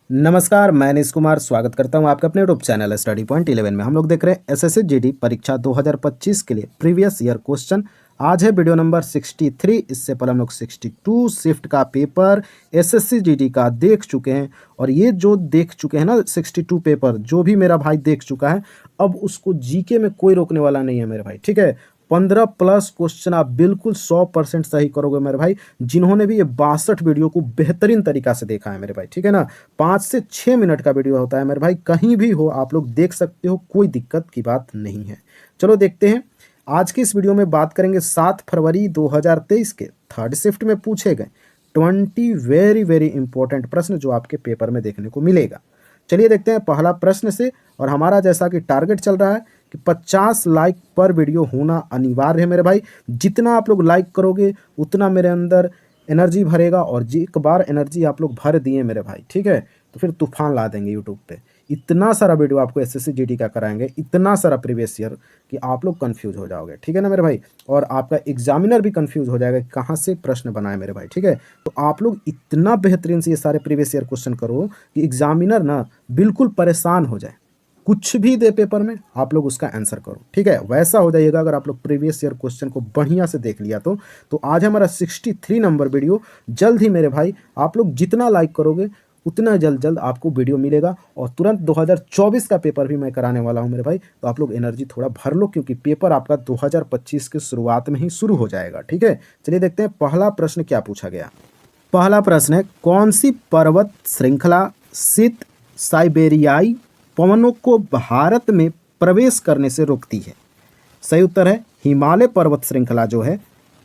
नमस्कार, मैं नीश कुमार स्वागत करता हूं आपका अपने यूट्यूब चैनल स्टडी पॉइंट 11 में। हम लोग देख रहे हैं एसएससी जीडी परीक्षा 2025 के लिए प्रीवियस ईयर क्वेश्चन। आज है वीडियो नंबर 63। इससे पहले हम लोग 62 शिफ्ट का पेपर एसएससी जीडी का देख चुके हैं। और ये जो देख चुके हैं ना 62 पेपर, जो भी मेरा भाई देख चुका है, अब उसको जीके में कोई रोकने वाला नहीं है मेरे भाई। ठीक है, 15 प्लस क्वेश्चन आप बिल्कुल 100% सही करोगे मेरे भाई, जिन्होंने भी ये 62 वीडियो को बेहतरीन तरीका से देखा है मेरे भाई। ठीक है ना, 5 से 6 मिनट का वीडियो होता है मेरे भाई, कहीं भी हो आप लोग देख सकते हो, कोई दिक्कत की बात नहीं है। चलो देखते हैं। आज की इस वीडियो में बात करेंगे 7 फरवरी 2023 के थर्ड शिफ्ट में पूछे गए 20 वेरी वेरी इंपॉर्टेंट प्रश्न जो आपके पेपर में देखने को मिलेगा। चलिए देखते हैं पहला प्रश्न से। और हमारा जैसा कि टारगेट चल रहा है कि 50 लाइक पर वीडियो होना अनिवार्य है मेरे भाई। जितना आप लोग लाइक करोगे उतना मेरे अंदर एनर्जी भरेगा, और एक बार एनर्जी आप लोग भर दिए मेरे भाई, ठीक है, तो फिर तूफान ला देंगे यूट्यूब पे। इतना सारा वीडियो आपको एसएससी जीडी का कराएंगे, इतना सारा प्रीवियस ईयर, कि आप लोग कंफ्यूज हो जाओगे। ठीक है ना मेरे भाई, और आपका एग्जामिनर भी कंफ्यूज हो जाएगा कि कहाँ से प्रश्न बनाए मेरे भाई। ठीक है, तो आप लोग इतना बेहतरीन से ये सारे प्रीवियस ईयर क्वेश्चन करो कि एग्जामिनर ना बिल्कुल परेशान हो जाए। कुछ भी दे पेपर में आप लोग उसका आंसर करो। ठीक है, वैसा हो जाइएगा अगर आप लोग प्रीवियस ईयर क्वेश्चन को बढ़िया से देख लिया तो आज हमारा 63 नंबर वीडियो जल्द ही मेरे भाई, आप लोग जितना लाइक करोगे उतना जल्द आपको वीडियो मिलेगा। और तुरंत 2024 का पेपर भी मैं कराने वाला हूं मेरे भाई, तो आप लोग एनर्जी थोड़ा भर लो, क्योंकि पेपर आपका 2025 के शुरुआत में ही शुरू हो जाएगा। ठीक है, चलिए देखते हैं पहला प्रश्न क्या पूछा गया। पहला प्रश्न है, कौन सी पर्वत श्रृंखला शीत साइबेरियाई पवनों को भारत में प्रवेश करने से रोकती है? सही उत्तर है हिमालय पर्वत श्रृंखला जो है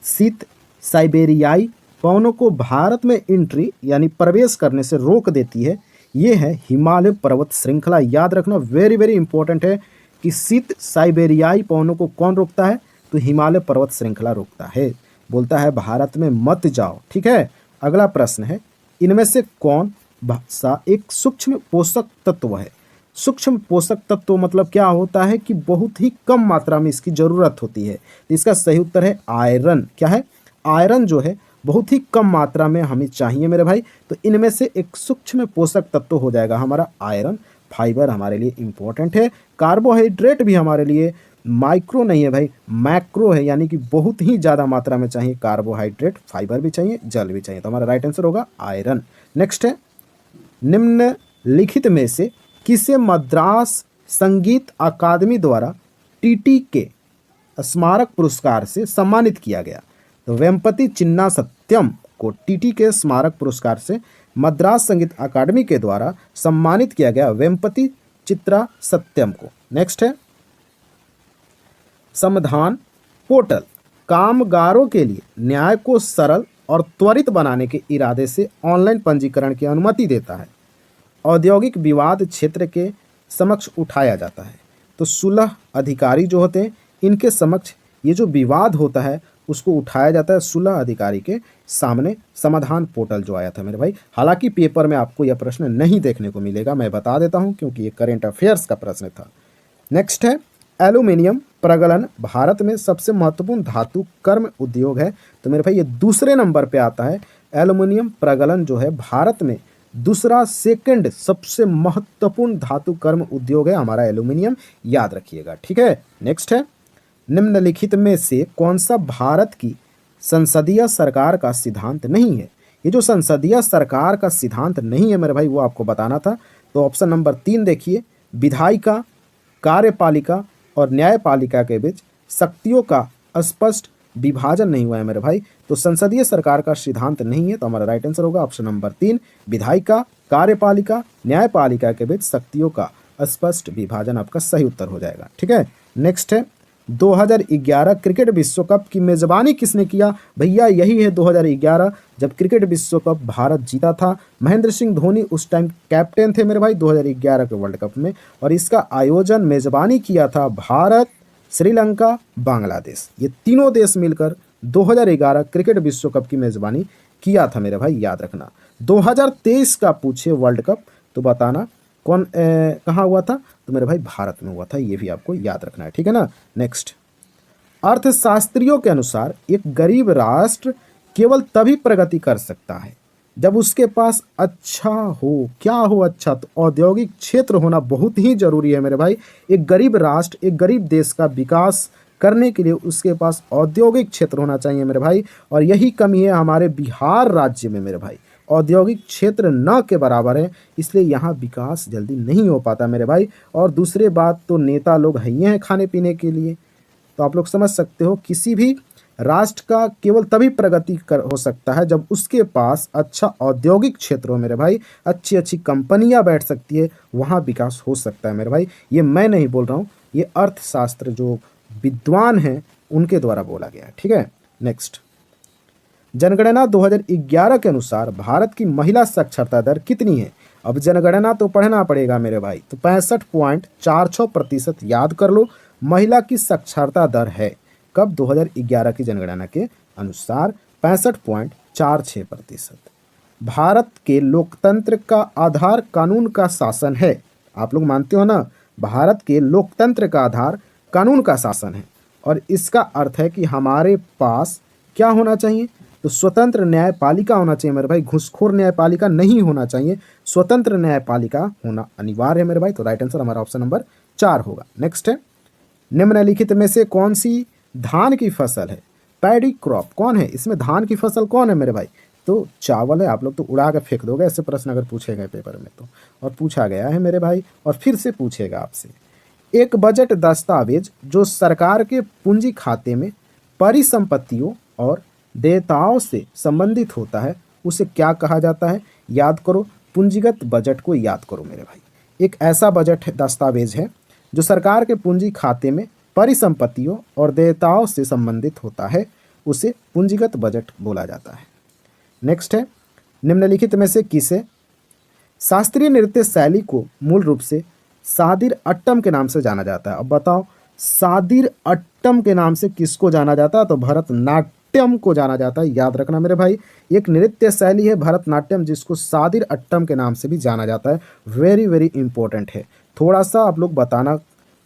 शीत साइबेरियाई पवनों को भारत में एंट्री यानी प्रवेश करने से रोक देती है। ये है हिमालय पर्वत श्रृंखला। याद रखना, वेरी वेरी इंपॉर्टेंट है कि शीत साइबेरियाई पवनों को कौन रोकता है? तो हिमालय पर्वत श्रृंखला रोकता है। बोलता है भारत में मत जाओ। ठीक है, अगला प्रश्न है, इनमें से कौन सा एक सूक्ष्म पोषक तत्व है? सूक्ष्म पोषक तत्व मतलब क्या होता है कि बहुत ही कम मात्रा में इसकी जरूरत होती है। तो इसका सही उत्तर है आयरन। क्या है? आयरन जो है बहुत ही कम मात्रा में हमें चाहिए मेरे भाई, तो इनमें से एक सूक्ष्म पोषक तत्व हो जाएगा हमारा आयरन। फाइबर हमारे लिए इंपॉर्टेंट है। कार्बोहाइड्रेट भी हमारे लिए माइक्रो नहीं है भाई, मैक्रो है, यानी कि बहुत ही ज़्यादा मात्रा में चाहिए कार्बोहाइड्रेट। फाइबर भी चाहिए, जल भी चाहिए, तो हमारा राइट आंसर होगा आयरन। नेक्स्ट है, निम्नलिखित में से किसे मद्रास संगीत अकादमी द्वारा टीटी के स्मारक पुरस्कार से सम्मानित किया गया? तो वेम्पति चिन्ना सत्यम को टीटी के स्मारक पुरस्कार से मद्रास संगीत अकादमी के द्वारा सम्मानित किया गया, वेम्पति चित्रा सत्यम को। नेक्स्ट है, समाधान पोर्टल कामगारों के लिए न्याय को सरल और त्वरित बनाने के इरादे से ऑनलाइन पंजीकरण की अनुमति देता है। औद्योगिक विवाद क्षेत्र के समक्ष उठाया जाता है। तो 16 अधिकारी जो होते हैं इनके समक्ष ये जो विवाद होता है उसको उठाया जाता है 16 अधिकारी के सामने। समाधान पोर्टल जो आया था मेरे भाई, हालांकि पेपर में आपको यह प्रश्न नहीं देखने को मिलेगा, मैं बता देता हूं, क्योंकि ये करेंट अफेयर्स का प्रश्न था। नेक्स्ट है, एल्यूमिनियम प्रगलन भारत में सबसे महत्वपूर्ण धातु कर्म उद्योग है। तो मेरे भाई ये दूसरे नंबर पे आता है। एल्यूमिनियम प्रगलन जो है भारत में दूसरा सेकंड सबसे महत्वपूर्ण धातु कर्म उद्योग है हमारा एल्यूमिनियम, याद रखिएगा। ठीक है, नेक्स्ट है, निम्नलिखित में से कौन सा भारत की संसदीय सरकार का सिद्धांत नहीं है? ये जो संसदीय सरकार का सिद्धांत नहीं है मेरे भाई, वो आपको बताना था। तो ऑप्शन नंबर 3 देखिए, विधायिका, कार्यपालिका और न्यायपालिका के बीच शक्तियों का स्पष्ट विभाजन नहीं हुआ है मेरे भाई, तो संसदीय सरकार का सिद्धांत नहीं है। तो हमारा राइट आंसर होगा ऑप्शन नंबर 3, विधायिका, कार्यपालिका, न्यायपालिका के बीच शक्तियों का स्पष्ट विभाजन आपका सही उत्तर हो जाएगा। ठीक है, नेक्स्ट है, 2011 क्रिकेट विश्व कप की मेजबानी किसने किया? भैया यही है 2011, जब क्रिकेट विश्व कप भारत जीता था। महेंद्र सिंह धोनी उस टाइम कैप्टन थे मेरे भाई 2011 के वर्ल्ड कप में, और इसका आयोजन मेजबानी किया था भारत, श्रीलंका, बांग्लादेश, ये तीनों देश मिलकर 2011 क्रिकेट विश्व कप की मेजबानी किया था मेरे भाई, याद रखना। 2023 का पूछे वर्ल्ड कप तो बताना कौन कहाँ हुआ था? तो मेरे भाई भारत में हुआ था, ये भी आपको याद रखना है। ठीक है ना। नेक्स्ट, अर्थशास्त्रियों के अनुसार एक गरीब राष्ट्र केवल तभी प्रगति कर सकता है जब उसके पास अच्छा हो, क्या हो अच्छा, तो औद्योगिक क्षेत्र होना बहुत ही जरूरी है मेरे भाई। एक गरीब राष्ट्र, एक गरीब देश का विकास करने के लिए उसके पास औद्योगिक क्षेत्र होना चाहिए मेरे भाई। और यही कमी है हमारे बिहार राज्य में मेरे भाई, औद्योगिक क्षेत्र न के बराबर है, इसलिए यहाँ विकास जल्दी नहीं हो पाता मेरे भाई। और दूसरी बात तो नेता लोग हैं ही हैं खाने पीने के लिए। तो आप लोग समझ सकते हो किसी भी राष्ट्र का केवल तभी प्रगति कर हो सकता है जब उसके पास अच्छा औद्योगिक क्षेत्र हो मेरे भाई, अच्छी अच्छी कंपनियां बैठ सकती है, वहाँ विकास हो सकता है मेरे भाई। ये मैं नहीं बोल रहा हूँ, ये अर्थशास्त्र जो विद्वान हैं उनके द्वारा बोला गया है, ठीक है। नेक्स्ट, जनगणना 2011 के अनुसार भारत की महिला साक्षरता दर कितनी है? अब जनगणना तो पढ़ना पड़ेगा मेरे भाई, तो 65.46% याद कर लो महिला की साक्षरता दर है। कब? 2011 की जनगणना के अनुसार 65.46%। भारत के लोकतंत्र का आधार कानून का शासन है। आप लोग मानते हो ना, भारत के लोकतंत्र का आधार कानून का शासन है। और इसका अर्थ है कि हमारे पास क्या होना चाहिए? तो स्वतंत्र न्यायपालिका होना चाहिए मेरे भाई, घूसखोर न्यायपालिका नहीं होना चाहिए, स्वतंत्र न्यायपालिका होना अनिवार्य है मेरे भाई। तो राइट आंसर हमारा ऑप्शन नंबर 4 होगा। नेक्स्ट है, निम्नलिखित में से कौन सी धान की फसल है? पैडी क्रॉप कौन है? इसमें धान की फसल कौन है मेरे भाई? तो चावल है। आप लोग तो उड़ा के फेंक दोगे ऐसे प्रश्न अगर पूछे गए पेपर में तो, और पूछा गया है मेरे भाई, और फिर से पूछेगा आपसे। एक बजट दस्तावेज जो सरकार के पूंजी खाते में परिसंपत्तियों और देयताओं से संबंधित होता है उसे क्या कहा जाता है? याद करो, पूंजीगत बजट को याद करो मेरे भाई। एक ऐसा बजट दस्तावेज है जो सरकार के पूंजी खाते में परिसंपत्तियों और देयताओं से संबंधित होता है, उसे पूंजीगत बजट बोला जाता है। नेक्स्ट है, निम्नलिखित में से किसे शास्त्रीय नृत्य शैली को मूल रूप से सादिर अट्टम के नाम से जाना जाता है? अब बताओ, सादिर अट्टम के नाम से किसको जाना जाता है? तो भरतनाट्यम को जाना जाता है। याद रखना मेरे भाई, एक नृत्य शैली है भरतनाट्यम जिसको सादिर अट्टम के नाम से भी जाना जाता है। वेरी वेरी इंपॉर्टेंट है। थोड़ा सा आप लोग बताना,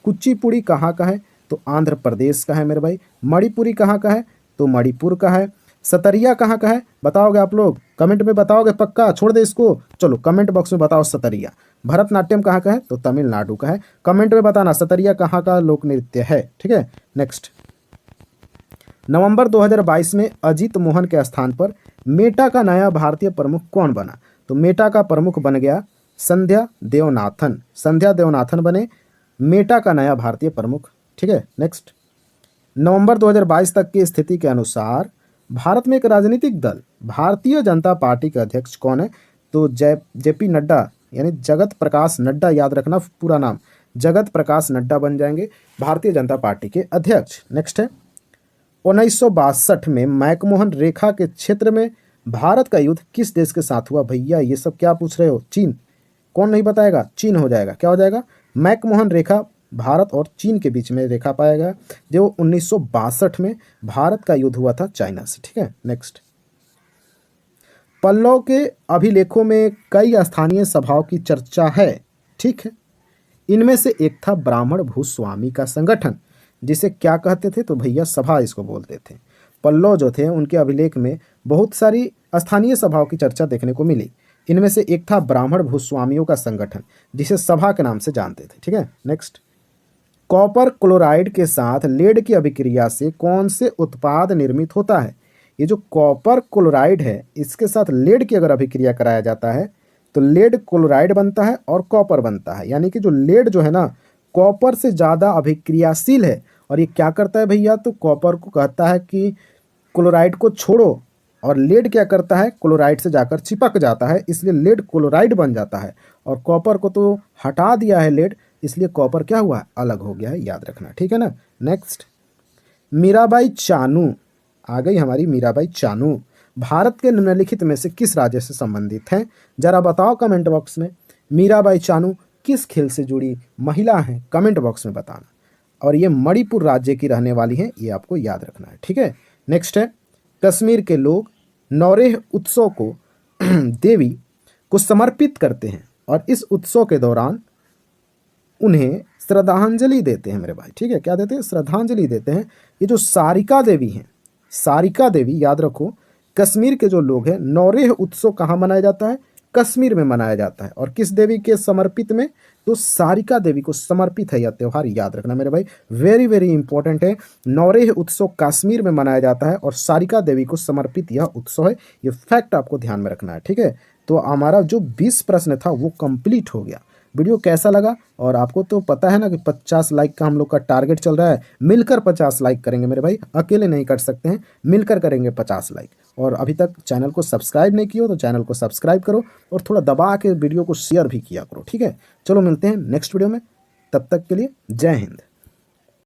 कुचिपुड़ी कहाँ का है? तो आंध्र प्रदेश का है मेरे भाई। मणिपुरी कहाँ का है? तो मणिपुर का है। सतरिया कहाँ का है? बताओगे आप लोग, कमेंट में बताओगे पक्का? छोड़ दे इसको, चलो कमेंट बॉक्स में बताओ सतरिया। भरतनाट्यम कहाँ का है? तो तमिलनाडु का है। कमेंट में बताना सतरिया कहाँ का लोक नृत्य है, ठीक है। नेक्स्ट, नवंबर 2022 में अजीत मोहन के स्थान पर मेटा का नया भारतीय प्रमुख कौन बना? तो मेटा का प्रमुख बन गया संध्या देवनाथन। संध्या देवनाथन बने मेटा का नया भारतीय प्रमुख, ठीक है। नेक्स्ट, नवंबर 2022 तक की स्थिति के अनुसार भारत में एक राजनीतिक दल भारतीय जनता पार्टी के अध्यक्ष कौन है? तो जेपी नड्डा, यानी जगत प्रकाश नड्डा, याद रखना पूरा नाम, जगत प्रकाश नड्डा बन जाएंगे भारतीय जनता पार्टी के अध्यक्ष। नेक्स्ट है, 1962 में मैकमोहन रेखा के क्षेत्र में भारत का युद्ध किस देश के साथ हुआ? भैया ये सब क्या पूछ रहे हो? चीन। कौन नहीं बताएगा? चीन हो जाएगा। क्या हो जाएगा? मैकमोहन रेखा भारत और चीन के बीच में रेखा पाया गया, जो 1962 में भारत का युद्ध हुआ था चाइना से, ठीक है। नेक्स्ट, पल्लव के अभिलेखों में कई स्थानीय सभाओं की चर्चा है, ठीक है। इनमें से एक था ब्राह्मण भूस्वामी का संगठन, जिसे क्या कहते थे? तो भैया सभा इसको बोलते थे। पल्लव जो थे उनके अभिलेख में बहुत सारी स्थानीय सभाओं की चर्चा देखने को मिली। इनमें से एक था ब्राह्मण भूस्वामियों का संगठन, जिसे सभा के नाम से जानते थे, ठीक है। नेक्स्ट, कॉपर क्लोराइड के साथ लेड की अभिक्रिया से कौन से उत्पाद निर्मित होता है? ये जो कॉपर क्लोराइड है इसके साथ लेड की अगर अभिक्रिया कराया जाता है तो लेड क्लोराइड बनता है और कॉपर बनता है। यानी कि जो लेड जो है ना, कॉपर से ज़्यादा अभिक्रियाशील है। और ये क्या करता है भैया? तो कॉपर को कहता है कि क्लोराइड को छोड़ो, और लेड क्या करता है? क्लोराइड से जाकर चिपक जाता है, इसलिए लेड क्लोराइड बन जाता है। और कॉपर को तो हटा दिया है लेड, इसलिए कॉपर क्या हुआ? अलग हो गया है, याद रखना, ठीक है ना। नेक्स्ट, मीराबाई चानू आ गई हमारी। मीराबाई चानू भारत के निम्नलिखित में से किस राज्य से संबंधित हैं? जरा बताओ कमेंट बॉक्स में। मीराबाई चानू किस खेल से जुड़ी महिला हैं? कमेंट बॉक्स में बताना। और ये मणिपुर राज्य की रहने वाली हैं, ये आपको याद रखना है, ठीक है। नेक्स्ट है, कश्मीर के लोग नौरेह उत्सव को देवी को समर्पित करते हैं और इस उत्सव के दौरान उन्हें श्रद्धांजलि देते हैं मेरे भाई, ठीक है। क्या देते हैं? श्रद्धांजलि देते हैं। ये जो सारिका देवी हैं, सारिका देवी याद रखो, कश्मीर के जो लोग हैं, नौरेह उत्सव कहाँ मनाया जाता है? कश्मीर में मनाया जाता है। और किस देवी के समर्पित में? तो सारिका देवी को समर्पित है यह त्यौहार, याद रखना मेरे भाई, वेरी वेरी इंपॉर्टेंट है। नौरेह उत्सव कश्मीर में मनाया जाता है और सारिका देवी को समर्पित यह उत्सव है। ये फैक्ट आपको ध्यान में रखना है, ठीक है। तो हमारा जो 20 प्रश्न था वो कंप्लीट हो गया। वीडियो कैसा लगा? और आपको तो पता है ना कि 50 लाइक का हम लोग का टारगेट चल रहा है। मिलकर 50 लाइक करेंगे मेरे भाई, अकेले नहीं कर सकते हैं, मिलकर करेंगे 50 लाइक। और अभी तक चैनल को सब्सक्राइब नहीं किया तो चैनल को सब्सक्राइब करो और थोड़ा दबा के वीडियो को शेयर भी किया करो, ठीक है। चलो मिलते हैं नेक्स्ट वीडियो में, तब तक के लिए जय हिंद।